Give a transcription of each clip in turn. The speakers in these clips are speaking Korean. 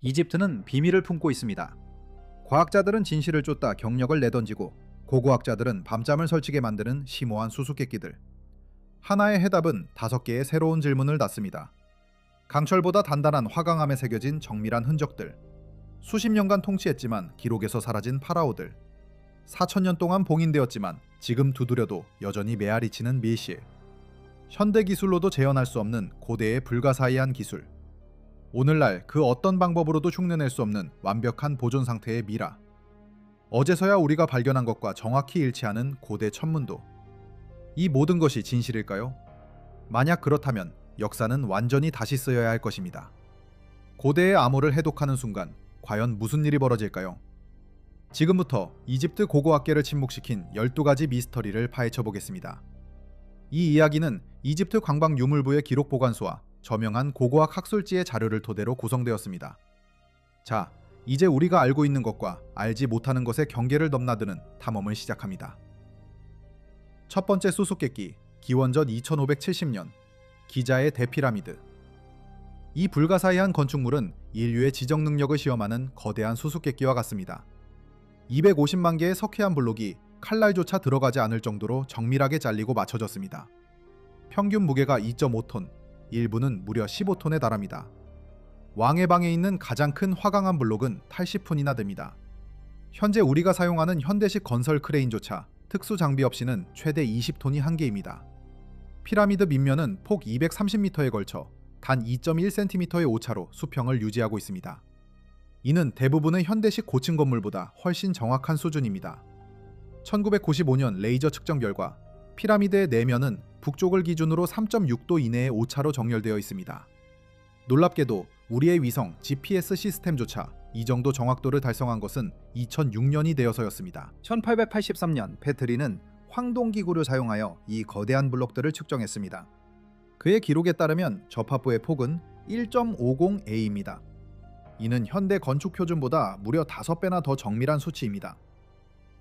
이집트는 비밀을 품고 있습니다. 과학자들은 진실을 쫓다 경력을 내던지고 고고학자들은 밤잠을 설치게 만드는 심오한 수수께끼들. 하나의 해답은 5개의 새로운 질문을 닫습니다. 강철보다 단단한 화강암에 새겨진 정밀한 흔적들. 수십 년간 통치했지만 기록에서 사라진 파라오들. 4,000년 동안 봉인되었지만 지금 두드려도 여전히 메아리 치는 밀실. 현대 기술로도 재현할 수 없는 고대의 불가사의한 기술. 오늘날 그 어떤 방법으로도 흉내낼 수 없는 완벽한 보존 상태의 미라. 어제서야 우리가 발견한 것과 정확히 일치하는 고대 천문도. 이 모든 것이 진실일까요? 만약 그렇다면 역사는 완전히 다시 쓰여야 할 것입니다. 고대의 암호를 해독하는 순간 과연 무슨 일이 벌어질까요? 지금부터 이집트 고고학계를 침묵시킨 12가지 미스터리를 파헤쳐 보겠습니다. 이 이야기는 이집트 관광유물부의 기록 보관소와 저명한 고고학 학술지의 자료를 토대로 구성되었습니다. 자, 이제 우리가 알고 있는 것과 알지 못하는 것의 경계를 넘나드는 탐험을 시작합니다. 첫 번째 수수께끼, 기원전 2570년, 기자의 대피라미드. 이 불가사의한 건축물은 인류의 지적 능력을 시험하는 거대한 수수께끼와 같습니다. 250만 개의 석회암 블록이 칼날조차 들어가지 않을 정도로 정밀하게 잘리고 맞춰졌습니다. 평균 무게가 2.5톤, 일부는 무려 15톤에 달합니다. 왕의 방에 있는 가장 큰 화강암 블록은 80톤이나 됩니다. 현재 우리가 사용하는 현대식 건설 크레인조차 특수 장비 없이는 최대 20톤이 한계입니다. 피라미드 밑면은 폭 230m에 걸쳐 단 2.1cm의 오차로 수평을 유지하고 있습니다. 이는 대부분의 현대식 고층 건물보다 훨씬 정확한 수준입니다. 1995년 레이저 측정 결과 피라미드의 내면은 북쪽을 기준으로 3.6도 이내의 오차로 정렬되어 있습니다. 놀랍게도 우리의 위성 GPS 시스템조차 이 정도 정확도를 달성한 것은 2006년이 되어서였습니다. 1883년 패트리는 황동기구를 사용하여 이 거대한 블록들을 측정했습니다. 그의 기록에 따르면 접합부의 폭은 1.50a입니다. 이는 현대 건축 표준보다 무려 5배나 더 정밀한 수치입니다.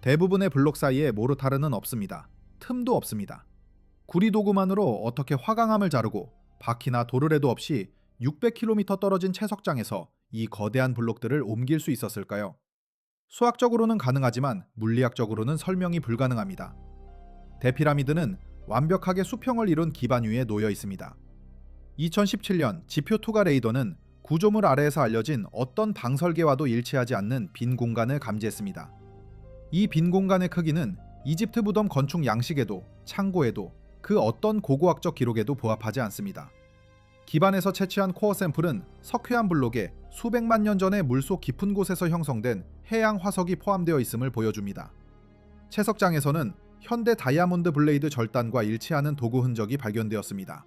대부분의 블록 사이에 모르타르는 없습니다. 틈도 없습니다. 구리도구만으로 어떻게 화강암을 자르고 바퀴나 도르래도 없이 600km 떨어진 채석장에서 이 거대한 블록들을 옮길 수 있었을까요? 수학적으로는 가능하지만 물리학적으로는 설명이 불가능합니다. 대피라미드는 완벽하게 수평을 이룬 기반 위에 놓여 있습니다. 2017년 지표 투가 레이더는 구조물 아래에서 알려진 어떤 방설계와도 일치하지 않는 빈 공간을 감지했습니다. 이 빈 공간의 크기는 이집트 무덤 건축 양식에도 창고에도 그 어떤 고고학적 기록에도 부합하지 않습니다. 기반에서 채취한 코어 샘플은 석회암 블록에 수백만 년 전에 물속 깊은 곳에서 형성된 해양 화석이 포함되어 있음을 보여줍니다. 채석장에서는 현대 다이아몬드 블레이드 절단과 일치하는 도구 흔적이 발견되었습니다.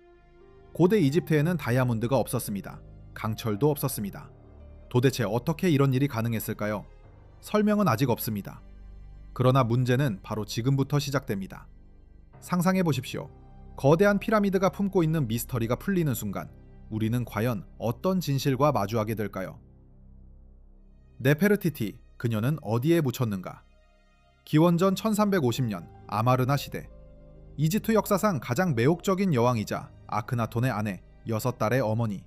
고대 이집트에는 다이아몬드가 없었습니다. 강철도 없었습니다. 도대체 어떻게 이런 일이 가능했을까요? 설명은 아직 없습니다. 그러나 문제는 바로 지금부터 시작됩니다. 상상해 보십시오. 거대한 피라미드가 품고 있는 미스터리가 풀리는 순간 우리는 과연 어떤 진실과 마주하게 될까요? 네페르티티, 그녀는 어디에 묻혔는가? 기원전 1350년 아마르나 시대. 이집트 역사상 가장 매혹적인 여왕이자 아크나톤의 아내, 6딸의 어머니.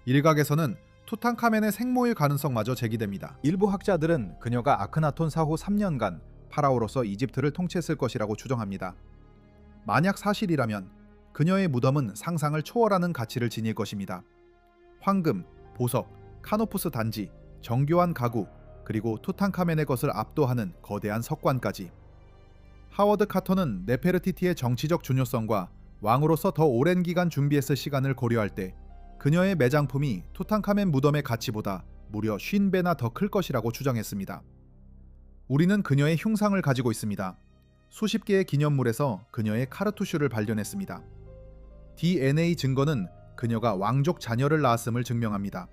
일각에서는 투탕카멘의 생모일 가능성마저 제기됩니다. 일부 학자들은 그녀가 아크나톤 사후 3년간 파라오로서 이집트를 통치했을 것이라고 추정합니다. 만약 사실이라면 그녀의 무덤은 상상을 초월하는 가치를 지닐 것입니다. 황금, 보석, 카노푸스 단지, 정교한 가구, 그리고 투탕카멘의 것을 압도하는 거대한 석관까지. 하워드 카터는 네페르티티의 정치적 중요성과 왕으로서 더 오랜 기간 준비했을 시간을 고려할 때 그녀의 매장품이 투탕카멘 무덤의 가치보다 무려 50배나 더 클 것이라고 추정했습니다. 우리는 그녀의 흉상을 가지고 있습니다. 수십 개의 기념물에서 그녀의 카르투슈를 발견했습니다. DNA 증거는 그녀가 왕족 자녀를 낳았음을 증명합니다.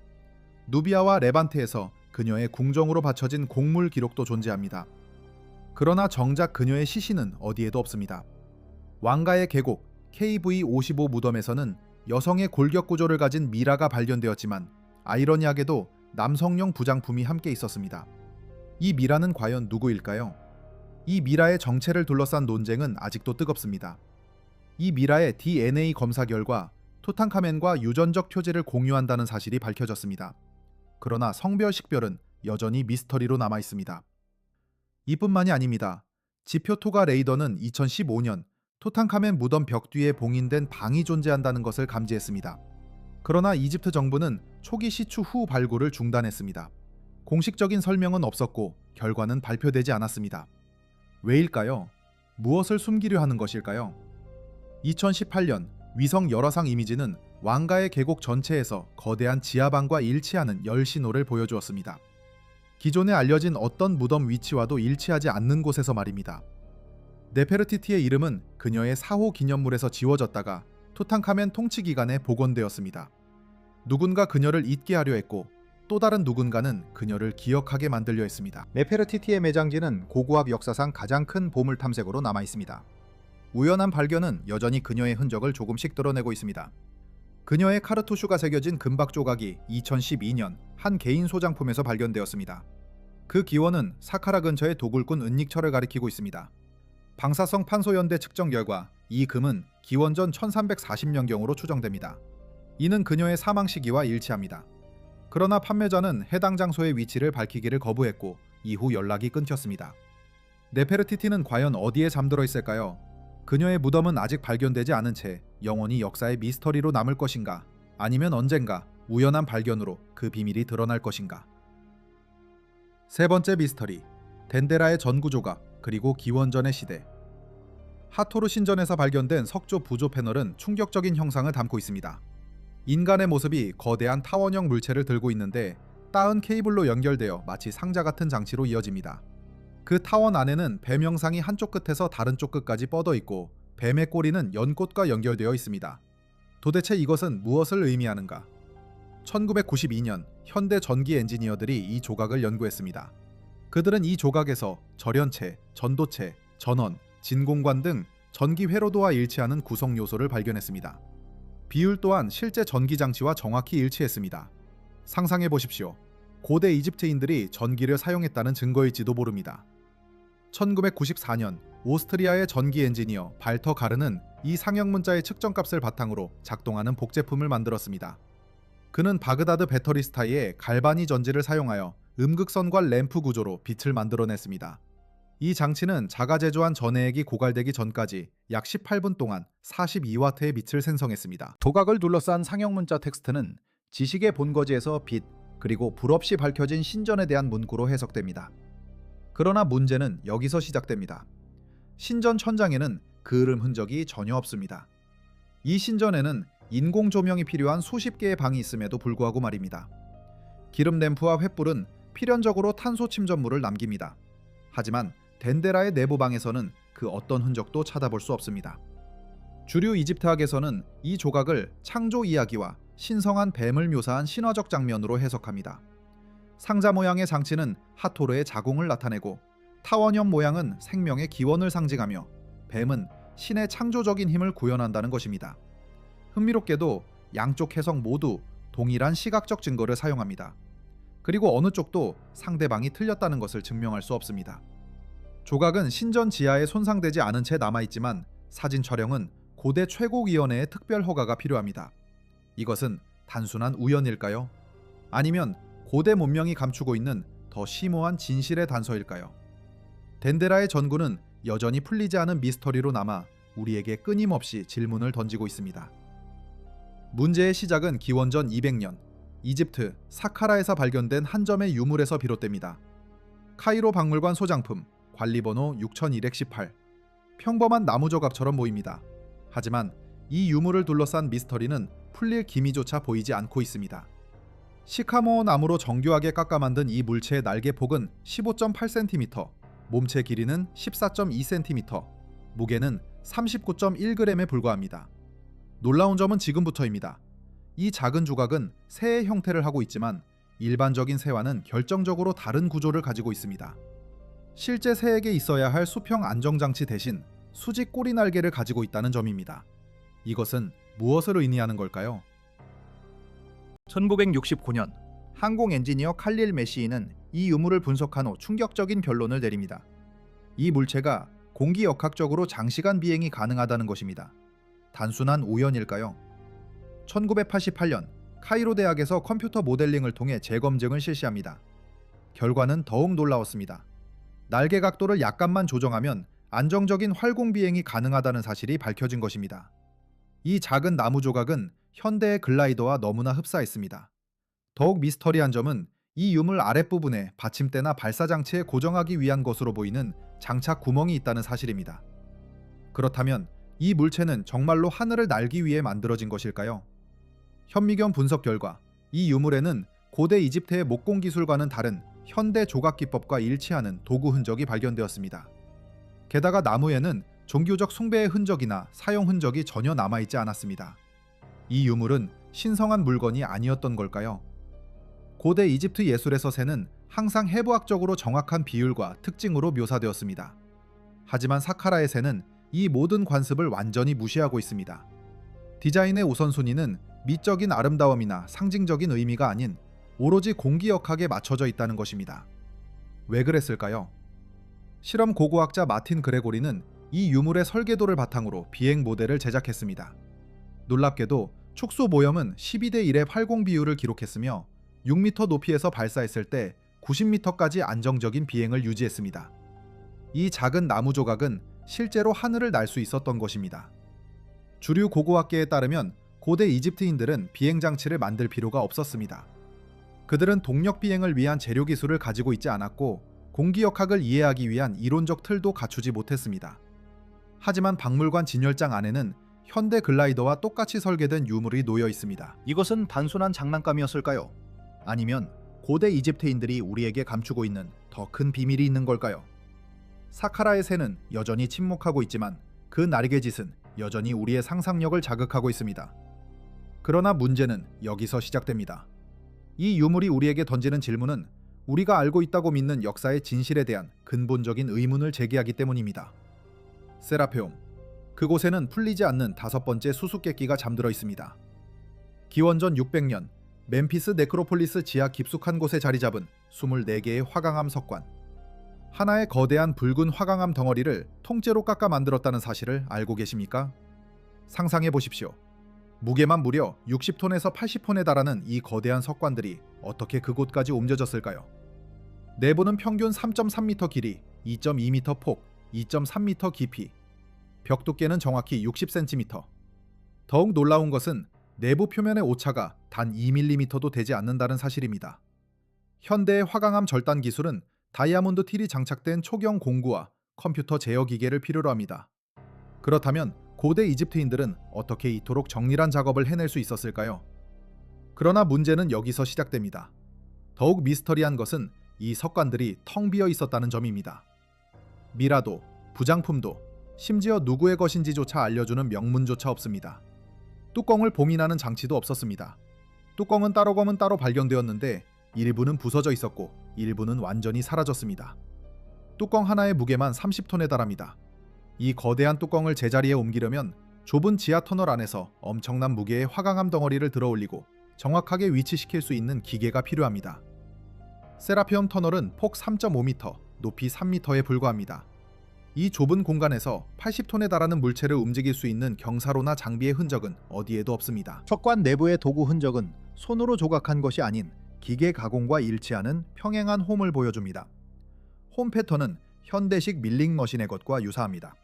누비아와 레반테에서 그녀의 궁정으로 바쳐진 곡물 기록도 존재합니다. 그러나 정작 그녀의 시신은 어디에도 없습니다. 왕가의 계곡 KV55 무덤에서는 여성의 골격 구조를 가진 미라가 발견되었지만 아이러니하게도 남성용 부장품이 함께 있었습니다. 이 미라는 과연 누구일까요? 이 미라의 정체를 둘러싼 논쟁은 아직도 뜨겁습니다. 이 미라의 DNA 검사 결과 투탕카멘과 유전적 표제를 공유한다는 사실이 밝혀졌습니다. 그러나 성별 식별은 여전히 미스터리로 남아 있습니다. 이뿐만이 아닙니다. 지표 토가 레이더는 2015년 투탕카멘 무덤 벽 뒤에 봉인된 방이 존재한다는 것을 감지했습니다. 그러나 이집트 정부는 초기 시추 후 발굴을 중단했습니다. 공식적인 설명은 없었고 결과는 발표되지 않았습니다. 왜일까요? 무엇을 숨기려 하는 것일까요? 2018년 위성 열화상 이미지는 왕가의 계곡 전체에서 거대한 지하방과 일치하는 열 신호를 보여주었습니다. 기존에 알려진 어떤 무덤 위치와도 일치하지 않는 곳에서 말입니다. 네페르티티의 이름은 그녀의 사호 기념물에서 지워졌다가 투탕카멘 통치 기간에 복원되었습니다. 누군가 그녀를 잊게 하려 했고 또 다른 누군가는 그녀를 기억하게 만들려 했습니다. 네페르티티의 매장지는 고고압 역사상 가장 큰 보물 탐색으로 남아 있습니다. 우연한 발견은 여전히 그녀의 흔적을 조금씩 드러내고 있습니다. 그녀의 카르투슈가 새겨진 금박 조각이 2012년 한 개인 소장품에서 발견되었습니다. 그 기원은 사카라 근처의 도굴꾼 은닉처를 가리키고 있습니다. 방사성 판소연대 측정 결과 이 금은 기원전 1340년경으로 추정됩니다. 이는 그녀의 사망 시기와 일치합니다. 그러나 판매자는 해당 장소의 위치를 밝히기를 거부했고 이후 연락이 끊겼습니다. 네페르티티는 과연 어디에 잠들어 있을까요? 그녀의 무덤은 아직 발견되지 않은 채 영원히 역사의 미스터리로 남을 것인가? 아니면 언젠가 우연한 발견으로 그 비밀이 드러날 것인가? 세 번째 미스터리, 덴데라의 전구 조각 그리고 기원전의 시대. 하토르 신전에서 발견된 석조 부조 패널은 충격적인 형상을 담고 있습니다. 인간의 모습이 거대한 타원형 물체를 들고 있는데 따은 케이블로 연결되어 마치 상자 같은 장치로 이어집니다. 그 타원 안에는 뱀 형상이 한쪽 끝에서 다른 쪽 끝까지 뻗어 있고 뱀의 꼬리는 연꽃과 연결되어 있습니다. 도대체 이것은 무엇을 의미하는가? 1992년 현대 전기 엔지니어들이 이 조각을 연구했습니다. 그들은 이 조각에서 절연체, 전도체, 전원, 진공관 등 전기 회로도와 일치하는 구성 요소를 발견했습니다. 비율 또한 실제 전기 장치와 정확히 일치했습니다. 상상해 보십시오. 고대 이집트인들이 전기를 사용했다는 증거일지도 모릅니다. 1994년 오스트리아의 전기 엔지니어 발터 가르는 이 상형 문자의 측정값을 바탕으로 작동하는 복제품을 만들었습니다. 그는 바그다드 배터리스타이의 갈바니 전지를 사용하여 음극선과 램프 구조로 빛을 만들어냈습니다. 이 장치는 자가 제조한 전해액이 고갈되기 전까지 약 18분 동안 42와트의 빛을 생성했습니다. 조각을 둘러싼 상형 문자 텍스트는 지식의 본거지에서 빛, 그리고 불 없이 밝혀진 신전에 대한 문구로 해석됩니다. 그러나 문제는 여기서 시작됩니다. 신전 천장에는 그을음 흔적이 전혀 없습니다. 이 신전에는 인공 조명이 필요한 수십 개의 방이 있음에도 불구하고 말입니다. 기름 램프와 횃불은 필연적으로 탄소 침전물을 남깁니다. 하지만 덴데라의 내부방에서는 그 어떤 흔적도 찾아볼 수 없습니다. 주류 이집트학에서는 이 조각을 창조 이야기와 신성한 뱀을 묘사한 신화적 장면으로 해석합니다. 상자 모양의 장치는 하토르의 자궁을 나타내고 타원형 모양은 생명의 기원을 상징하며 뱀은 신의 창조적인 힘을 구현한다는 것입니다. 흥미롭게도 양쪽 해석 모두 동일한 시각적 증거를 사용합니다. 그리고 어느 쪽도 상대방이 틀렸다는 것을 증명할 수 없습니다. 조각은 신전 지하에 손상되지 않은 채 남아있지만 사진 촬영은 고대 최고위원회의 특별 허가가 필요합니다. 이것은 단순한 우연일까요? 아니면 고대 문명이 감추고 있는 더 심오한 진실의 단서일까요? 덴데라의 전구는 여전히 풀리지 않은 미스터리로 남아 우리에게 끊임없이 질문을 던지고 있습니다. 문제의 시작은 기원전 200년 이집트 사카라에서 발견된 한 점의 유물에서 비롯됩니다. 카이로 박물관 소장품 관리번호 6118. 평범한 나무 조각처럼 보입니다. 하지만 이 유물을 둘러싼 미스터리는 풀릴 기미조차 보이지 않고 있습니다. 시카모어 나무로 정교하게 깎아 만든 이 물체의 날개 폭은 15.8cm, 몸체 길이는 14.2cm, 무게는 39.1g에 불과합니다. 놀라운 점은 지금부터입니다. 이 작은 조각은 새의 형태를 하고 있지만 일반적인 새와는 결정적으로 다른 구조를 가지고 있습니다. 실제 새에게 있어야 할 수평 안정장치 대신 수직 꼬리 날개를 가지고 있다는 점입니다. 이것은 무엇을 의미하는 걸까요? 1969년 항공 엔지니어 칼릴 메시인은 이 유물을 분석한 후 충격적인 결론을 내립니다. 이 물체가 공기역학적으로 장시간 비행이 가능하다는 것입니다. 단순한 우연일까요? 1988년 카이로 대학에서 컴퓨터 모델링을 통해 재검증을 실시합니다. 결과는 더욱 놀라웠습니다. 날개 각도를 약간만 조정하면 안정적인 활공 비행이 가능하다는 사실이 밝혀진 것입니다. 이 작은 나무 조각은 현대의 글라이더와 너무나 흡사했습니다. 더욱 미스터리한 점은 이 유물 아랫부분에 받침대나 발사 장치에 고정하기 위한 것으로 보이는 장착 구멍이 있다는 사실입니다. 그렇다면 이 물체는 정말로 하늘을 날기 위해 만들어진 것일까요? 현미경 분석 결과 이 유물에는 고대 이집트의 목공 기술과는 다른 현대 조각 기법과 일치하는 도구 흔적이 발견되었습니다. 게다가 나무에는 종교적 숭배의 흔적이나 사용 흔적이 전혀 남아있지 않았습니다. 이 유물은 신성한 물건이 아니었던 걸까요? 고대 이집트 예술에서 새는 항상 해부학적으로 정확한 비율과 특징으로 묘사되었습니다. 하지만 사카라의 새는 이 모든 관습을 완전히 무시하고 있습니다. 디자인의 우선순위는 미적인 아름다움이나 상징적인 의미가 아닌 오로지 공기역학에 맞춰져 있다는 것입니다. 왜 그랬을까요? 실험 고고학자 마틴 그레고리는 이 유물의 설계도를 바탕으로 비행 모델을 제작했습니다. 놀랍게도 축소 모염은 12대 1의 활공 비율을 기록했으며 6m 높이에서 발사했을 때 90m까지 안정적인 비행을 유지했습니다. 이 작은 나무 조각은 실제로 하늘을 날 수 있었던 것입니다. 주류 고고학계에 따르면 고대 이집트인들은 비행 장치를 만들 필요가 없었습니다. 그들은 동력 비행을 위한 재료 기술을 가지고 있지 않았고 공기역학을 이해하기 위한 이론적 틀도 갖추지 못했습니다. 하지만 박물관 진열장 안에는 현대 글라이더와 똑같이 설계된 유물이 놓여 있습니다. 이것은 단순한 장난감이었을까요? 아니면 고대 이집트인들이 우리에게 감추고 있는 더 큰 비밀이 있는 걸까요? 사카라의 새는 여전히 침묵하고 있지만 그 날개짓은 여전히 우리의 상상력을 자극하고 있습니다. 그러나 문제는 여기서 시작됩니다. 이 유물이 우리에게 던지는 질문은 우리가 알고 있다고 믿는 역사의 진실에 대한 근본적인 의문을 제기하기 때문입니다. 세라페움, 그곳에는 풀리지 않는 5번째 수수께끼가 잠들어 있습니다. 기원전 600년 멤피스 네크로폴리스 지하 깊숙한 곳에 자리 잡은 24개의 화강암 석관. 하나의 거대한 붉은 화강암 덩어리를 통째로 깎아 만들었다는 사실을 알고 계십니까? 상상해 보십시오. 무게만 무려 60톤에서 80톤에 달하는 이 거대한 석관들이 어떻게 그곳까지 옮겨졌을까요? 내부는 평균 3.3m 길이, 2.2m 폭, 2.3m 깊이, 벽 두께는 정확히 60cm. 더욱 놀라운 것은 내부 표면의 오차가 단 2mm도 되지 않는다는 사실입니다. 현대의 화강암 절단 기술은 다이아몬드 틸이 장착된 초경 공구와 컴퓨터 제어 기계를 필요로 합니다. 그렇다면 고대 이집트인들은 어떻게 이토록 정밀한 작업을 해낼 수 있었을까요? 그러나 문제는 여기서 시작됩니다. 더욱 미스터리한 것은 이 석관들이 텅 비어 있었다는 점입니다. 미라도, 부장품도, 심지어 누구의 것인지조차 알려주는 명문조차 없습니다. 뚜껑을 봉인하는 장치도 없었습니다. 뚜껑은 따로 검은 따로 발견되었는데 일부는 부서져 있었고 일부는 완전히 사라졌습니다. 뚜껑 하나의 무게만 30톤에 달합니다. 이 거대한 뚜껑을 제자리에 옮기려면 좁은 지하 터널 안에서 엄청난 무게의 화강암 덩어리를 들어올리고 정확하게 위치시킬 수 있는 기계가 필요합니다. 세라피움 터널은 폭 3.5m, 높이 3m에 불과합니다. 이 좁은 공간에서 80톤에 달하는 물체를 움직일 수 있는 경사로나 장비의 흔적은 어디에도 없습니다. 석관 내부의 도구 흔적은 손으로 조각한 것이 아닌 기계 가공과 일치하는 평행한 홈을 보여줍니다. 홈 패턴은 현대식 밀링 머신의 것과 유사합니다.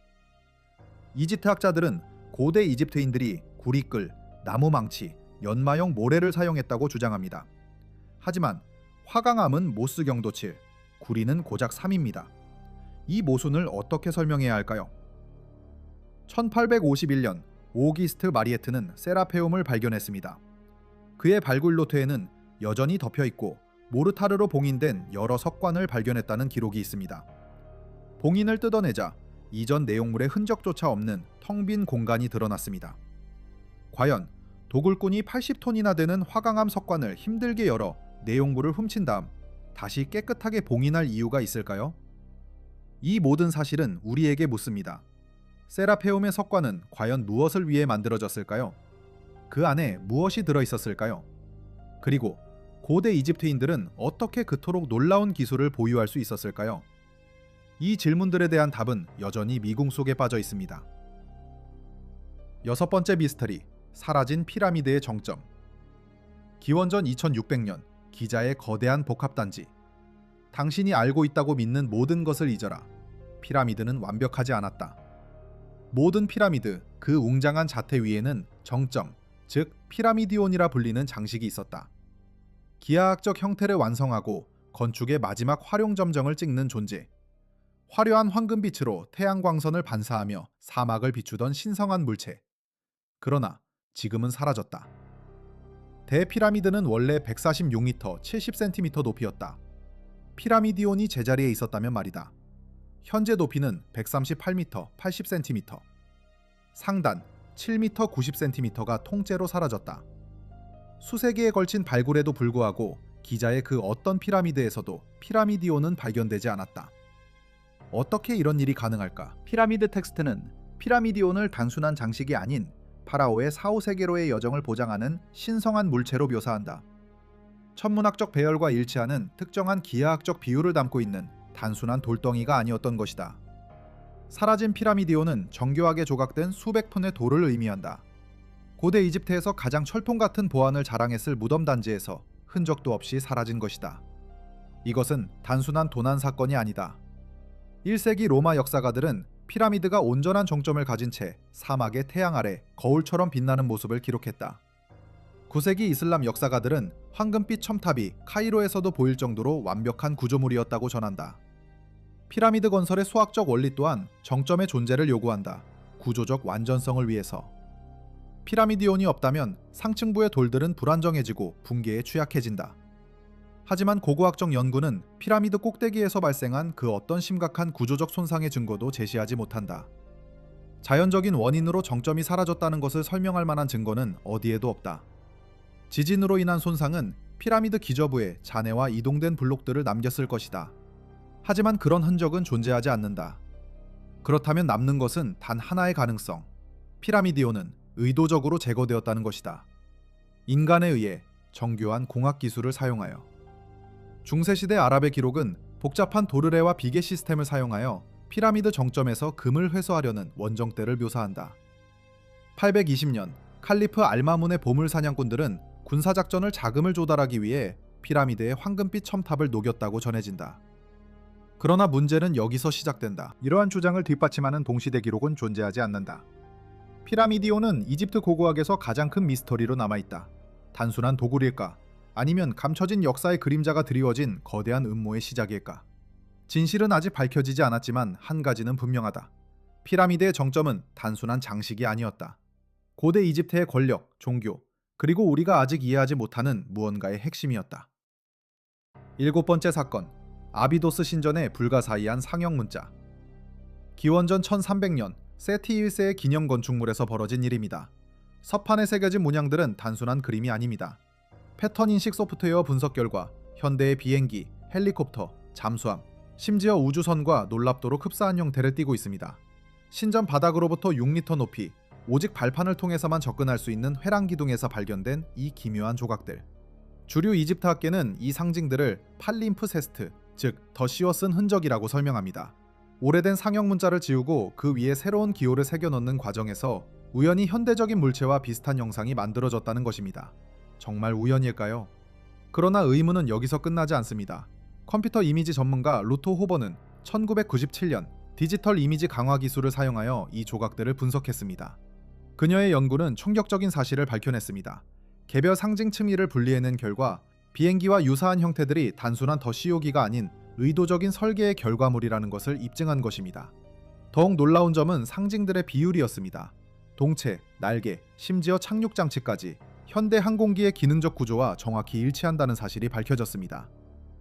이집트 학자들은 고대 이집트인들이 구리끌, 나무망치, 연마용 모래를 사용했다고 주장합니다. 하지만 화강암은 모스 경도 7, 구리는 고작 3입니다. 이 모순을 어떻게 설명해야 할까요? 1851년 오기스트 마리에트는 세라페움을 발견했습니다. 그의 발굴 노트에는 여전히 덮여있고 모르타르로 봉인된 여러 석관을 발견했다는 기록이 있습니다. 봉인을 뜯어내자 이전 내용물의 흔적조차 없는 텅 빈 공간이 드러났습니다. 과연 도굴꾼이 80톤이나 되는 화강암 석관을 힘들게 열어 내용물을 훔친 다음 다시 깨끗하게 봉인할 이유가 있을까요? 이 모든 사실은 우리에게 묻습니다. 세라페움의 석관은 과연 무엇을 위해 만들어졌을까요? 그 안에 무엇이 들어있었을까요? 그리고 고대 이집트인들은 어떻게 그토록 놀라운 기술을 보유할 수 있었을까요? 이 질문들에 대한 답은 여전히 미궁 속에 빠져 있습니다. 6번째 미스터리, 사라진 피라미드의 정점. 기원전 2600년 기자의 거대한 복합단지. 당신이 알고 있다고 믿는 모든 것을 잊어라. 피라미드는 완벽하지 않았다. 모든 피라미드 그 웅장한 자태 위에는 정점, 즉 피라미디온이라 불리는 장식이 있었다. 기하학적 형태를 완성하고 건축의 마지막 활용점정을 찍는 존재. 화려한 황금빛으로 태양광선을 반사하며 사막을 비추던 신성한 물체. 그러나 지금은 사라졌다. 대피라미드는 원래 146m, 70cm 높이였다. 피라미디온이 제자리에 있었다면 말이다. 현재 높이는 138m, 80cm. 상단 7m, 90cm가 통째로 사라졌다. 수세 기에 걸친 발굴에도 불구하고 기자의 그 어떤 피라미드에서도 피라미디온은 발견되지 않았다. 어떻게 이런 일이 가능할까? 피라미드 텍스트는 피라미디온을 단순한 장식이 아닌 파라오의 4, 5세기로의 여정을 보장하는 신성한 물체로 묘사한다. 천문학적 배열과 일치하는 특정한 기하학적 비율을 담고 있는 단순한 돌덩이가 아니었던 것이다. 사라진 피라미디온은 정교하게 조각된 수백 푼의 돌을 의미한다. 고대 이집트에서 가장 철통 같은 보안을 자랑했을 무덤 단지에서 흔적도 없이 사라진 것이다. 이것은 단순한 도난 사건이 아니다. 1세기 로마 역사가들은 피라미드가 온전한 정점을 가진 채 사막의 태양 아래 거울처럼 빛나는 모습을 기록했다. 9세기 이슬람 역사가들은 황금빛 첨탑이 카이로에서도 보일 정도로 완벽한 구조물이었다고 전한다. 피라미드 건설의 수학적 원리 또한 정점의 존재를 요구한다. 구조적 완전성을 위해서. 피라미디온이 없다면 상층부의 돌들은 불안정해지고 붕괴에 취약해진다. 하지만 고고학적 연구는 피라미드 꼭대기에서 발생한 그 어떤 심각한 구조적 손상의 증거도 제시하지 못한다. 자연적인 원인으로 정점이 사라졌다는 것을 설명할 만한 증거는 어디에도 없다. 지진으로 인한 손상은 피라미드 기저부에 잔해와 이동된 블록들을 남겼을 것이다. 하지만 그런 흔적은 존재하지 않는다. 그렇다면 남는 것은 단 하나의 가능성. 피라미디온은 의도적으로 제거되었다는 것이다. 인간에 의해 정교한 공학 기술을 사용하여. 중세시대 아랍의 기록은 복잡한 도르래와 비계 시스템을 사용하여 피라미드 정점에서 금을 회수하려는 원정대를 묘사한다. 820년 칼리프 알마문의 보물 사냥꾼들은 군사작전을 자금을 조달하기 위해 피라미드의 황금빛 첨탑을 녹였다고 전해진다. 그러나 문제는 여기서 시작된다. 이러한 주장을 뒷받침하는 동시대 기록은 존재하지 않는다. 피라미디온은 이집트 고고학에서 가장 큰 미스터리로 남아있다. 단순한 도굴일까? 아니면 감춰진 역사의 그림자가 드리워진 거대한 음모의 시작일까? 진실은 아직 밝혀지지 않았지만 한 가지는 분명하다. 피라미드의 정점은 단순한 장식이 아니었다. 고대 이집트의 권력, 종교, 그리고 우리가 아직 이해하지 못하는 무언가의 핵심이었다. 7번째 사건, 아비도스 신전의 불가사의한 상형 문자. 기원전 1300년 세티 1세의 기념 건축물에서 벌어진 일입니다. 서판에 새겨진 문양들은 단순한 그림이 아닙니다. 패턴 인식 소프트웨어 분석 결과 현대의 비행기, 헬리콥터, 잠수함, 심지어 우주선과 놀랍도록 흡사한 형태를 띠고 있습니다. 신전 바닥으로부터 6m 높이, 오직 발판을 통해서만 접근할 수 있는 회랑 기둥에서 발견된 이 기묘한 조각들. 주류 이집트학계는 이 상징들을 팔림프세스트, 즉 더 씌워 쓴 흔적이라고 설명합니다. 오래된 상형 문자를 지우고 그 위에 새로운 기호를 새겨 넣는 과정에서 우연히 현대적인 물체와 비슷한 영상이 만들어졌다는 것입니다. 정말 우연일까요? 그러나 의문은 여기서 끝나지 않습니다. 컴퓨터 이미지 전문가 루토 호버는 1997년 디지털 이미지 강화 기술을 사용하여 이 조각들을 분석했습니다. 그녀의 연구는 충격적인 사실을 밝혀냈습니다. 개별 상징 층위를 분리해낸 결과 비행기와 유사한 형태들이 단순한 더 씌우기가 아닌 의도적인 설계의 결과물이라는 것을 입증한 것입니다. 더욱 놀라운 점은 상징들의 비율이었습니다. 동체, 날개, 심지어 착륙 장치까지 현대 항공기의 기능적 구조와 정확히 일치한다는 사실이 밝혀졌습니다.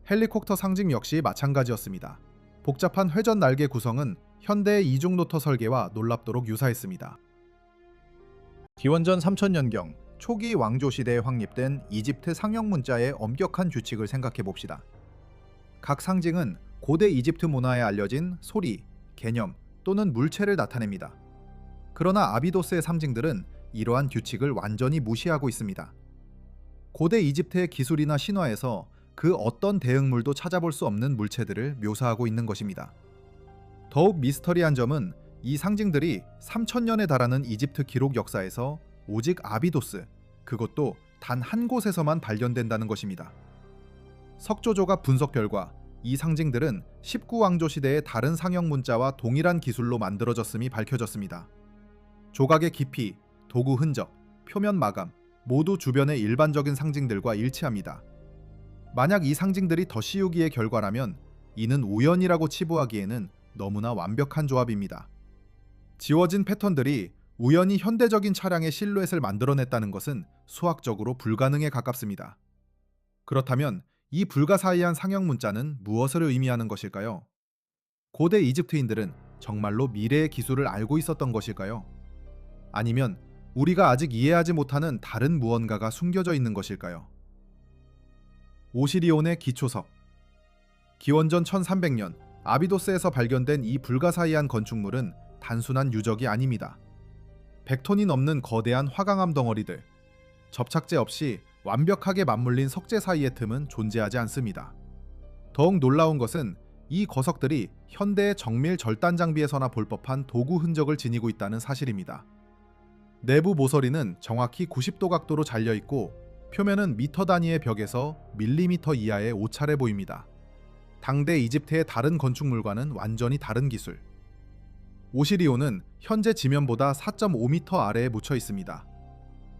헬리콥터 상징 역시 마찬가지였습니다. 복잡한 회전 날개 구성은 현대의 이중 로터 설계와 놀랍도록 유사했습니다. 기원전 3000년경 초기 왕조 시대에 확립된 이집트 상형 문자의 엄격한 규칙을 생각해 봅시다. 각 상징은 고대 이집트 문화에 알려진 소리, 개념 또는 물체를 나타냅니다. 그러나 아비도스의 상징들은 이러한 규칙을 완전히 무시하고 있습니다. 고대 이집트의 기술이나 신화에서 그 어떤 대응물도 찾아볼 수 없는 물체들을 묘사하고 있는 것입니다. 더욱 미스터리한 점은 이 상징들이 3000년에 달하는 이집트 기록 역사에서 오직 아비도스, 그것도 단 한 곳에서만 발견된다는 것입니다. 석조조각 분석 결과 이 상징들은 19왕조 시대의 다른 상형 문자와 동일한 기술로 만들어졌음이 밝혀졌습니다. 조각의 깊이, 도구 흔적, 표면 마감 모두 주변의 일반적인 상징들과 일치합니다. 만약 이 상징들이 더시우기의 결과라면 이는 우연이라고 치부하기에는 너무나 완벽한 조합입니다. 지워진 패턴들이 우연히 현대적인 차량의 실루엣을 만들어냈다는 것은 수학적으로 불가능에 가깝습니다. 그렇다면 이 불가사의한 상형 문자는 무엇을 의미하는 것일까요? 고대 이집트인들은 정말로 미래의 기술을 알고 있었던 것일까요? 아니면 우리가 아직 이해하지 못하는 다른 무언가가 숨겨져 있는 것일까요? 오시리온의 기초석. 기원전 1300년 아비도스에서 발견된 이 불가사의한 건축물은 단순한 유적이 아닙니다. 100톤이 넘는 거대한 화강암 덩어리들, 접착제 없이 완벽하게 맞물린 석재 사이의 틈은 존재하지 않습니다. 더욱 놀라운 것은 이 거석들이 현대의 정밀 절단 장비에서나 볼 법한 도구 흔적을 지니고 있다는 사실입니다. 내부 모서리는 정확히 90도 각도로 잘려 있고 표면은 미터 단위의 벽에서 밀리미터 이하의 오차례 보입니다. 당대 이집트의 다른 건축물과는 완전히 다른 기술. 오시리온은 현재 지면보다 4.5m 아래에 묻혀 있습니다.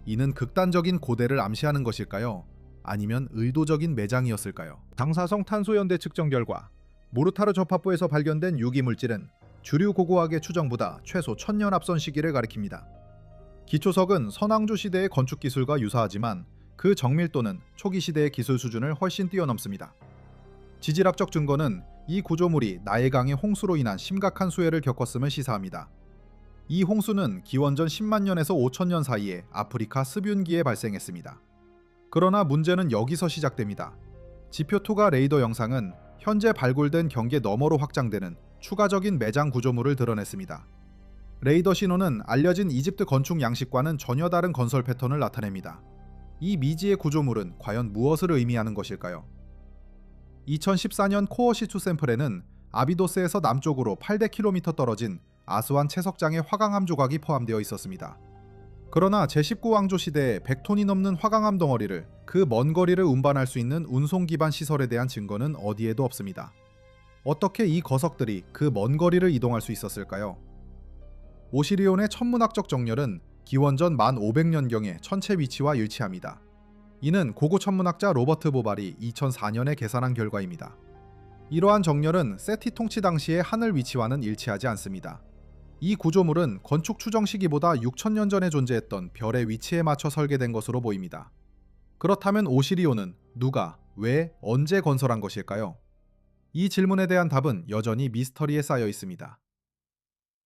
이는 극단적인 고대를 암시하는 것일까요? 아니면 의도적인 매장이었을까요? 방사성 탄소 연대 측정 결과 모르타르 접합부에서 발견된 유기물질은 주류 고고학의 추정보다 최소 1000년 앞선 시기를 가리킵니다. 기초석은 선왕조 시대의 건축 기술과 유사하지만 그 정밀도는 초기 시대의 기술 수준을 훨씬 뛰어넘습니다. 지질학적 증거는 이 구조물이 나일강의 홍수로 인한 심각한 수해를 겪었음을 시사합니다. 이 홍수는 기원전 10만 년에서 5천 년 사이에 아프리카 스뷴기에 발생했습니다. 그러나 문제는 여기서 시작됩니다. 지표2가 레이더 영상은 현재 발굴된 경계 너머로 확장되는 추가적인 매장 구조물을 드러냈습니다. 레이더 신호는 알려진 이집트 건축 양식과는 전혀 다른 건설 패턴을 나타냅니다. 이 미지의 구조물은 과연 무엇을 의미하는 것일까요? 2014년 코어 시추 샘플에는 아비도스에서 남쪽으로 800km 떨어진 아스완 채석장의 화강암 조각이 포함되어 있었습니다. 그러나 제19왕조 시대에 100톤이 넘는 화강암 덩어리를 그 먼 거리를 운반할 수 있는 운송 기반 시설에 대한 증거는 어디에도 없습니다. 어떻게 이 거석들이 그 먼 거리를 이동할 수 있었을까요? 오시리온의 천문학적 정렬은 기원전 1500년경의 천체 위치와 일치합니다. 이는 고고 천문학자 로버트 보발이 2004년에 계산한 결과입니다. 이러한 정렬은 세티 통치 당시의 하늘 위치와는 일치하지 않습니다. 이 구조물은 건축 추정 시기보다 6000년 전에 존재했던 별의 위치에 맞춰 설계된 것으로 보입니다. 그렇다면 오시리온은 누가, 왜, 언제 건설한 것일까요? 이 질문에 대한 답은 여전히 미스터리에 쌓여 있습니다.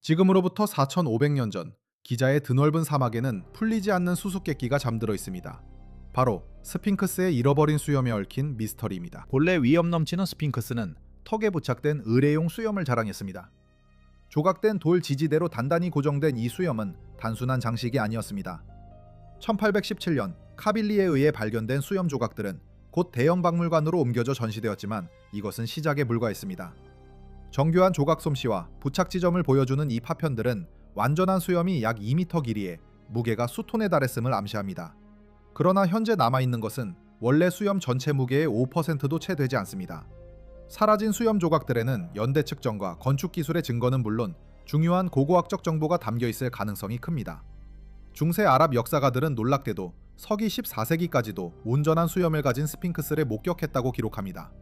지금으로부터 4500년 전, 기자의 드넓은 사막에는 풀리지 않는 수수께끼가 잠들어 있습니다. 바로 스핑크스의 잃어버린 수염에 얽힌 미스터리입니다. 본래 위험 넘치는 스핑크스는 턱에 부착된 의뢰용 수염을 자랑했습니다. 조각된 돌 지지대로 단단히 고정된 이 수염은 단순한 장식이 아니었습니다. 1817년 카빌리에 의해 발견된 수염 조각들은 곧 대형 박물관으로 옮겨져 전시되었지만 이것은 시작에 불과했습니다. 정교한 조각 솜씨와 부착 지점을 보여주는 이 파편들은 완전한 수염이 약 2m 길이에 무게가 수톤에 달했음을 암시합니다. 그러나 현재 남아있는 것은 원래 수염 전체 무게의 5%도 채 되지 않습니다. 사라진 수염 조각들에는 연대 측정과 건축 기술의 증거는 물론 중요한 고고학적 정보가 담겨 있을 가능성이 큽니다. 중세 아랍 역사가들은 놀랍게도 서기 14세기까지도 온전한 수염을 가진 스핑크스를 목격했다고 기록합니다.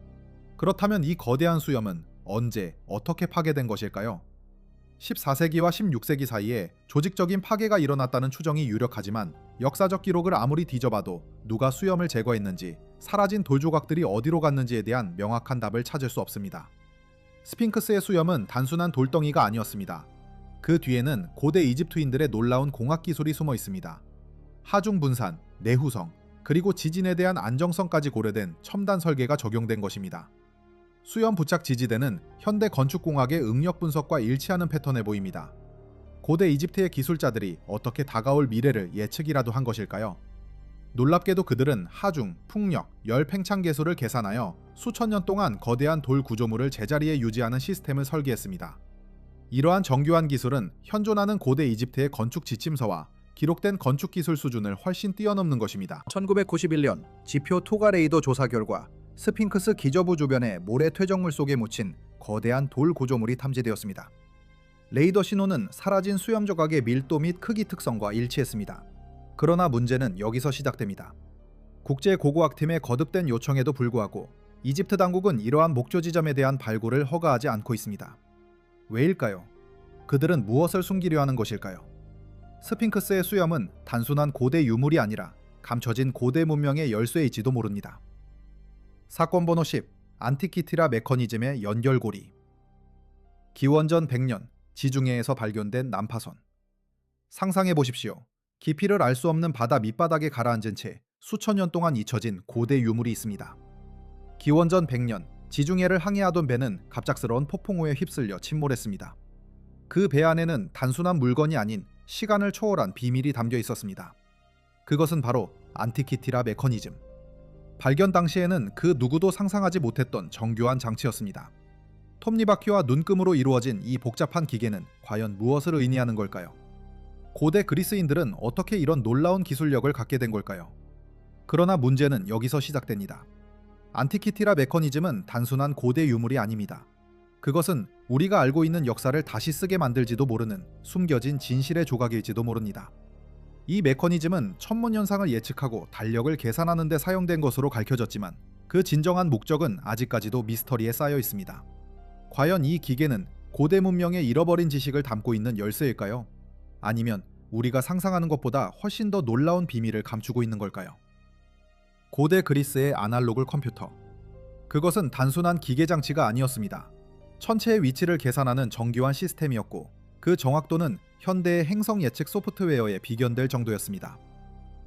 그렇다면 이 거대한 수염은 언제, 어떻게 파괴된 것일까요? 14세기와 16세기 사이에 조직적인 파괴가 일어났다는 추정이 유력하지만 역사적 기록을 아무리 뒤져봐도 누가 수염을 제거했는지, 사라진 돌 조각들이 어디로 갔는지에 대한 명확한 답을 찾을 수 없습니다. 스핑크스의 수염은 단순한 돌덩이가 아니었습니다. 그 뒤에는 고대 이집트인들의 놀라운 공학 기술이 숨어 있습니다. 하중 분산, 내후성, 그리고 지진에 대한 안정성까지 고려된 첨단 설계가 적용된 것입니다. 수염 부착 지지대는 현대 건축공학의 응력 분석과 일치하는 패턴에 보입니다. 고대 이집트의 기술자들이 어떻게 다가올 미래를 예측이라도 한 것일까요? 놀랍게도 그들은 하중, 풍력, 열 팽창 계수를 계산하여 수천 년 동안 거대한 돌 구조물을 제자리에 유지하는 시스템을 설계했습니다. 이러한 정교한 기술은 현존하는 고대 이집트의 건축 지침서와 기록된 건축 기술 수준을 훨씬 뛰어넘는 것입니다. 1991년 지표 토가 레이더 조사 결과 스핑크스 기저부 주변의 모래 퇴적물 속에 묻힌 거대한 돌 구조물이 탐지되었습니다. 레이더 신호는 사라진 수염 조각의 밀도 및 크기 특성과 일치했습니다. 그러나 문제는 여기서 시작됩니다. 국제 고고학팀의 거듭된 요청에도 불구하고 이집트 당국은 이러한 목조 지점에 대한 발굴을 허가하지 않고 있습니다. 왜일까요? 그들은 무엇을 숨기려 하는 것일까요? 스핑크스의 수염은 단순한 고대 유물이 아니라 감춰진 고대 문명의 열쇠일지도 모릅니다. 사건 번호 10. 안티키티라 메커니즘의 연결고리. 기원전 100년 지중해에서 발견된 난파선. 상상해 보십시오. 깊이를 알 수 없는 바다 밑바닥에 가라앉은 채 수천 년 동안 잊혀진 고대 유물이 있습니다. 기원전 100년 지중해를 항해하던 배는 갑작스러운 폭풍우에 휩쓸려 침몰했습니다. 그 배 안에는 단순한 물건이 아닌 시간을 초월한 비밀이 담겨 있었습니다. 그것은 바로 안티키티라 메커니즘. 발견 당시에는 그 누구도 상상하지 못했던 정교한 장치였습니다. 톱니바퀴와 눈금으로 이루어진 이 복잡한 기계는 과연 무엇을 의미하는 걸까요? 고대 그리스인들은 어떻게 이런 놀라운 기술력을 갖게 된 걸까요? 그러나 문제는 여기서 시작됩니다. 안티키티라 메커니즘은 단순한 고대 유물이 아닙니다. 그것은 우리가 알고 있는 역사를 다시 쓰게 만들지도 모르는 숨겨진 진실의 조각일지도 모릅니다. 이 메커니즘은 천문현상을 예측하고 달력을 계산하는 데 사용된 것으로 밝혀졌지만 그 진정한 목적은 아직까지도 미스터리에 쌓여 있습니다. 과연 이 기계는 고대 문명의 잃어버린 지식을 담고 있는 열쇠일까요? 아니면 우리가 상상하는 것보다 훨씬 더 놀라운 비밀을 감추고 있는 걸까요? 고대 그리스의 아날로그 컴퓨터. 그것은 단순한 기계 장치가 아니었습니다. 천체의 위치를 계산하는 정교한 시스템이었고 그 정확도는 현대의 행성 예측 소프트웨어에 비견될 정도였습니다.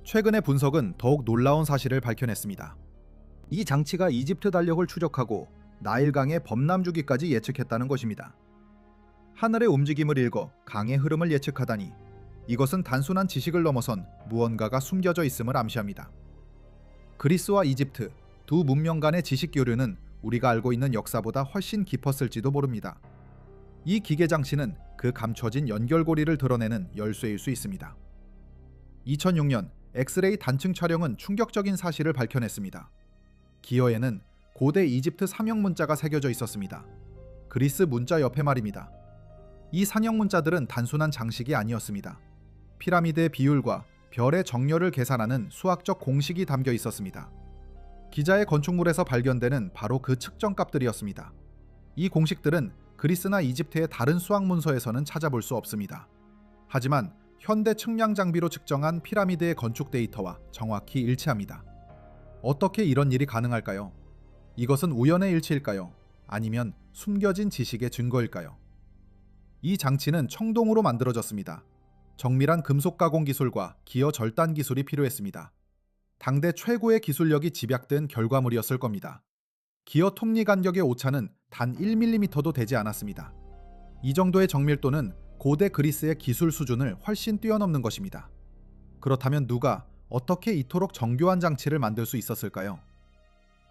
최근의 분석은 더욱 놀라운 사실을 밝혀냈습니다. 이 장치가 이집트 달력을 추적하고 나일강의 범람주기까지 예측했다는 것입니다. 하늘의 움직임을 읽어 강의 흐름을 예측하다니 이것은 단순한 지식을 넘어선 무언가가 숨겨져 있음을 암시합니다. 그리스와 이집트 두 문명 간의 지식 교류는 우리가 알고 있는 역사보다 훨씬 깊었을지도 모릅니다. 이 기계 장치는 그 감춰진 연결고리를 드러내는 열쇠일 수 있습니다. 2006년 엑스레이 단층 촬영은 충격적인 사실을 밝혀냈습니다. 기어에는 고대 이집트 상형 문자가 새겨져 있었습니다. 그리스 문자 옆에 말입니다. 이 상형 문자들은 단순한 장식이 아니었습니다. 피라미드의 비율과 별의 정렬을 계산하는 수학적 공식이 담겨 있었습니다. 기자의 건축물에서 발견되는 바로 그 측정값들이었습니다. 이 공식들은 그리스나 이집트의 다른 수학 문서에서는 찾아볼 수 없습니다. 하지만 현대 측량 장비로 측정한 피라미드의 건축 데이터와 정확히 일치합니다. 어떻게 이런 일이 가능할까요? 이것은 우연의 일치일까요? 아니면 숨겨진 지식의 증거일까요? 이 장치는 청동으로 만들어졌습니다. 정밀한 금속 가공 기술과 기어 절단 기술이 필요했습니다. 당대 최고의 기술력이 집약된 결과물이었을 겁니다. 기어 톱니 간격의 오차는 단 1mm도 되지 않았습니다. 이 정도의 정밀도는 고대 그리스의 기술 수준을 훨씬 뛰어넘는 것입니다. 그렇다면 누가 어떻게 이토록 정교한 장치를 만들 수 있었을까요?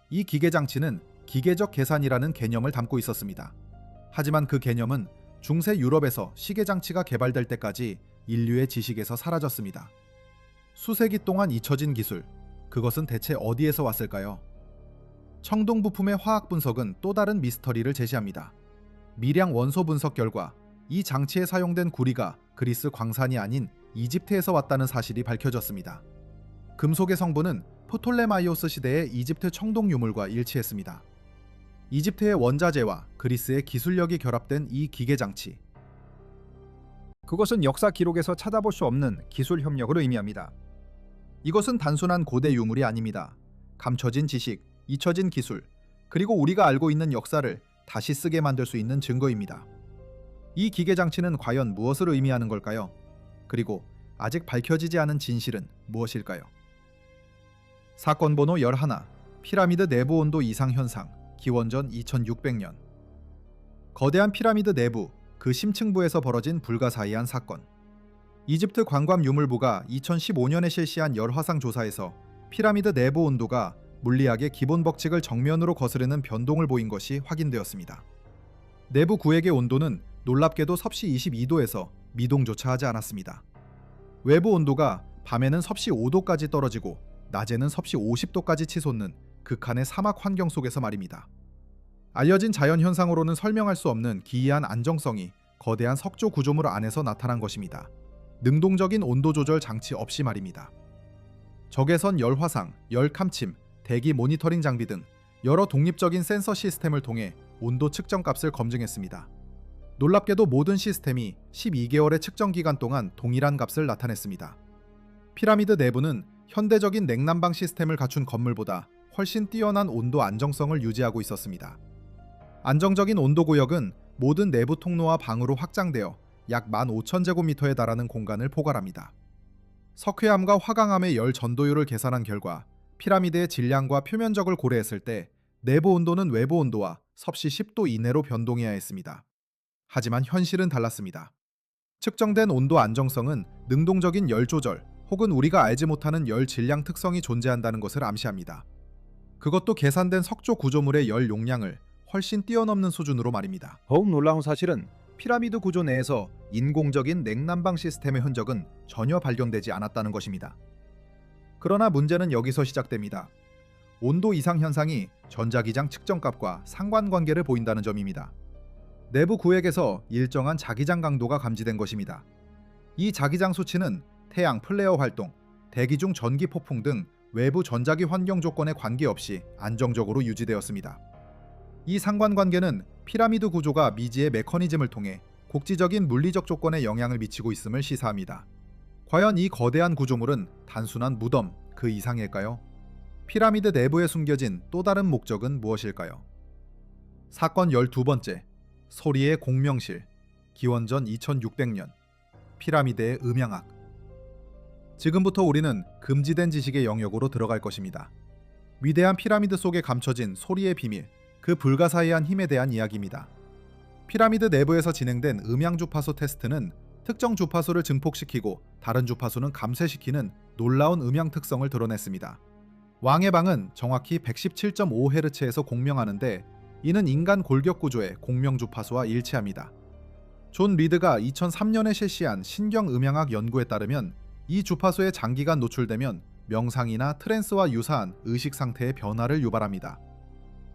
이 기계 장치는 기계적 계산이라는 개념을 담고 있었습니다. 하지만 그 개념은 중세 유럽에서 시계 장치가 개발될 때까지 인류의 지식에서 사라졌습니다. 수세기 동안 잊혀진 기술, 그것은 대체 어디에서 왔을까요? 청동 부품의 화학 분석은 또 다른 미스터리를 제시합니다. 미량 원소 분석 결과 이 장치에 사용된 구리가 그리스 광산이 아닌 이집트에서 왔다는 사실이 밝혀졌습니다. 금속의 성분은 프톨레마이오스 시대의 이집트 청동 유물과 일치했습니다. 이집트의 원자재와 그리스의 기술력이 결합된 이 기계 장치. 그것은 역사 기록에서 찾아볼 수 없는 기술 협력을 의미합니다. 이것은 단순한 고대 유물이 아닙니다. 감춰진 지식, 잊혀진 기술, 그리고 우리가 알고 있는 역사를 다시 쓰게 만들 수 있는 증거입니다. 이 기계 장치는 과연 무엇을 의미하는 걸까요? 그리고 아직 밝혀지지 않은 진실은 무엇일까요? 사건 번호 11. 피라미드 내부 온도 이상 현상. 기원전 2600년. 거대한 피라미드 내부, 그 심층부에서 벌어진 불가사의한 사건. 이집트 관광유물부가 2015년에 실시한 열화상 조사에서 피라미드 내부 온도가 물리학의 기본 법칙을 정면으로 거스르는 변동을 보인 것이 확인되었습니다. 내부 구획의 온도는 놀랍게도 섭씨 22도에서 미동조차 하지 않았습니다. 외부 온도가 밤에는 섭씨 5도까지 떨어지고 낮에는 섭씨 50도까지 치솟는 극한의 사막 환경 속에서 말입니다. 알려진 자연 현상으로는 설명할 수 없는 기이한 안정성이 거대한 석조 구조물 안에서 나타난 것입니다. 능동적인 온도 조절 장치 없이 말입니다. 적외선 열 화상, 열 감침, 대기 모니터링 장비 등 여러 독립적인 센서 시스템을 통해 온도 측정 값을 검증했습니다. 놀랍게도 모든 시스템이 12개월의 측정 기간 동안 동일한 값을 나타냈습니다. 피라미드 내부는 현대적인 냉난방 시스템을 갖춘 건물보다 훨씬 뛰어난 온도 안정성을 유지하고 있었습니다. 안정적인 온도 구역은 모든 내부 통로와 방으로 확장되어 약 15,000제곱미터에 달하는 공간을 포괄합니다. 석회암과 화강암의 열 전도율을 계산한 결과 피라미드의 질량과 표면적을 고려했을 때 내부 온도는 외부 온도와 섭씨 10도 이내로 변동해야 했습니다. 하지만 현실은 달랐습니다. 측정된 온도 안정성은 능동적인 열 조절 혹은 우리가 알지 못하는 열 질량 특성이 존재한다는 것을 암시합니다. 그것도 계산된 석조 구조물의 열 용량을 훨씬 뛰어넘는 수준으로 말입니다. 더욱 놀라운 사실은 피라미드 구조 내에서 인공적인 냉난방 시스템의 흔적은 전혀 발견되지 않았다는 것입니다. 그러나 문제는 여기서 시작됩니다. 온도 이상 현상이 전자기장 측정값과 상관관계를 보인다는 점입니다. 내부 구획에서 일정한 자기장 강도가 감지된 것입니다. 이 자기장 수치는 태양 플레어 활동, 대기 중 전기 폭풍 등 외부 전자기 환경 조건에 관계없이 안정적으로 유지되었습니다. 이 상관관계는 피라미드 구조가 미지의 메커니즘을 통해 국지적인 물리적 조건에 영향을 미치고 있음을 시사합니다. 과연 이 거대한 구조물은 단순한 무덤 그 이상일까요? 피라미드 내부에 숨겨진 또 다른 목적은 무엇일까요? 사건 12번째, 소리의 공명실, 기원전 2600년, 피라미드의 음향학. 지금부터 우리는 금지된 지식의 영역으로 들어갈 것입니다. 위대한 피라미드 속에 감춰진 소리의 비밀, 그 불가사의한 힘에 대한 이야기입니다. 피라미드 내부에서 진행된 음향 주파수 테스트는 특정 주파수를 증폭시키고 다른 주파수는 감쇄시키는 놀라운 음향 특성을 드러냈습니다. 왕의 방은 정확히 117.5Hz에서 공명하는데 이는 인간 골격 구조의 공명 주파수와 일치합니다. 존 리드가 2003년에 실시한 신경 음향학 연구에 따르면 이 주파수에 장기간 노출되면 명상이나 트랜스와 유사한 의식 상태의 변화를 유발합니다.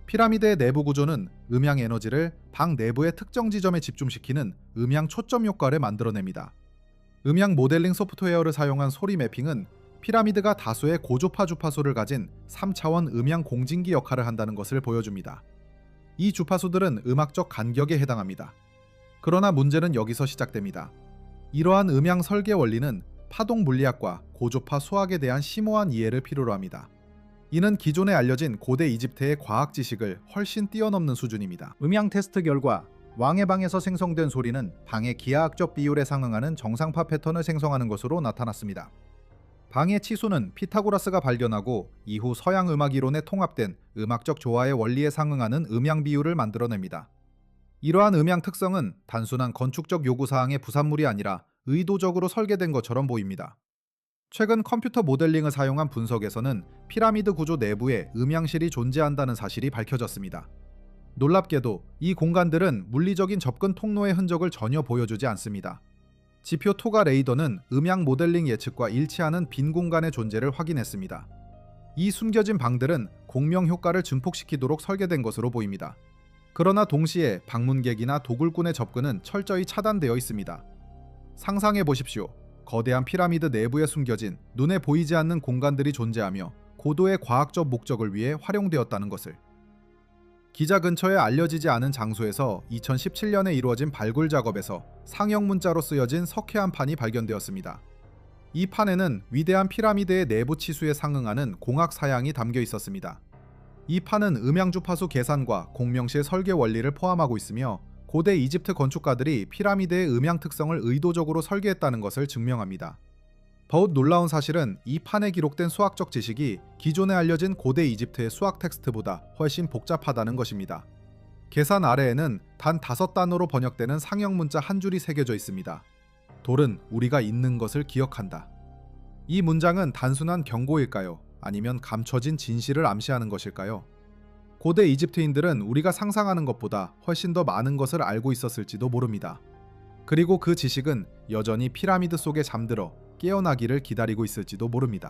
피라미드의 내부 구조는 음향 에너지를 방 내부의 특정 지점에 집중시키는 음향 초점 효과를 만들어냅니다. 음향 모델링 소프트웨어를 사용한 소리 매핑은 피라미드가 다수의 고주파 주파수를 가진 3차원 음향 공진기 역할을 한다는 것을 보여줍니다. 이 주파수들은 음악적 간격에 해당합니다. 그러나 문제는 여기서 시작됩니다. 이러한 음향 설계 원리는 파동 물리학과 고주파 수학에 대한 심오한 이해를 필요로 합니다. 이는 기존에 알려진 고대 이집트의 과학 지식을 훨씬 뛰어넘는 수준입니다. 음향 테스트 결과 왕의 방에서 생성된 소리는 방의 기하학적 비율에 상응하는 정상파 패턴을 생성하는 것으로 나타났습니다. 방의 치수는 피타고라스가 발견하고 이후 서양 음악 이론에 통합된 음악적 조화의 원리에 상응하는 음향 비율을 만들어냅니다. 이러한 음향 특성은 단순한 건축적 요구사항의 부산물이 아니라 의도적으로 설계된 것처럼 보입니다. 최근 컴퓨터 모델링을 사용한 분석에서는 피라미드 구조 내부에 음향실이 존재한다는 사실이 밝혀졌습니다. 놀랍게도 이 공간들은 물리적인 접근 통로의 흔적을 전혀 보여주지 않습니다. 지표 토가 레이더는 음향 모델링 예측과 일치하는 빈 공간의 존재를 확인했습니다. 이 숨겨진 방들은 공명 효과를 증폭시키도록 설계된 것으로 보입니다. 그러나 동시에 방문객이나 도굴꾼의 접근은 철저히 차단되어 있습니다. 상상해 보십시오. 거대한 피라미드 내부에 숨겨진 눈에 보이지 않는 공간들이 존재하며 고도의 과학적 목적을 위해 활용되었다는 것을. 기자 근처에 알려지지 않은 장소에서 2017년에 이루어진 발굴 작업에서 상형 문자로 쓰여진 석회암 판이 발견되었습니다. 이 판에는 위대한 피라미드의 내부 치수에 상응하는 공학 사양이 담겨 있었습니다. 이 판은 음향 주파수 계산과 공명실 설계 원리를 포함하고 있으며 고대 이집트 건축가들이 피라미드의 음향 특성을 의도적으로 설계했다는 것을 증명합니다. 더욱 놀라운 사실은 이 판에 기록된 수학적 지식이 기존에 알려진 고대 이집트의 수학 텍스트보다 훨씬 복잡하다는 것입니다. 계산 아래에는 단 5단어로 번역되는 상형 문자 한 줄이 새겨져 있습니다. 돌은 우리가 있는 것을 기억한다. 이 문장은 단순한 경고일까요? 아니면 감춰진 진실을 암시하는 것일까요? 고대 이집트인들은 우리가 상상하는 것보다 훨씬 더 많은 것을 알고 있었을지도 모릅니다. 그리고 그 지식은 여전히 피라미드 속에 잠들어 깨어나기를 기다리고 있을지도 모릅니다.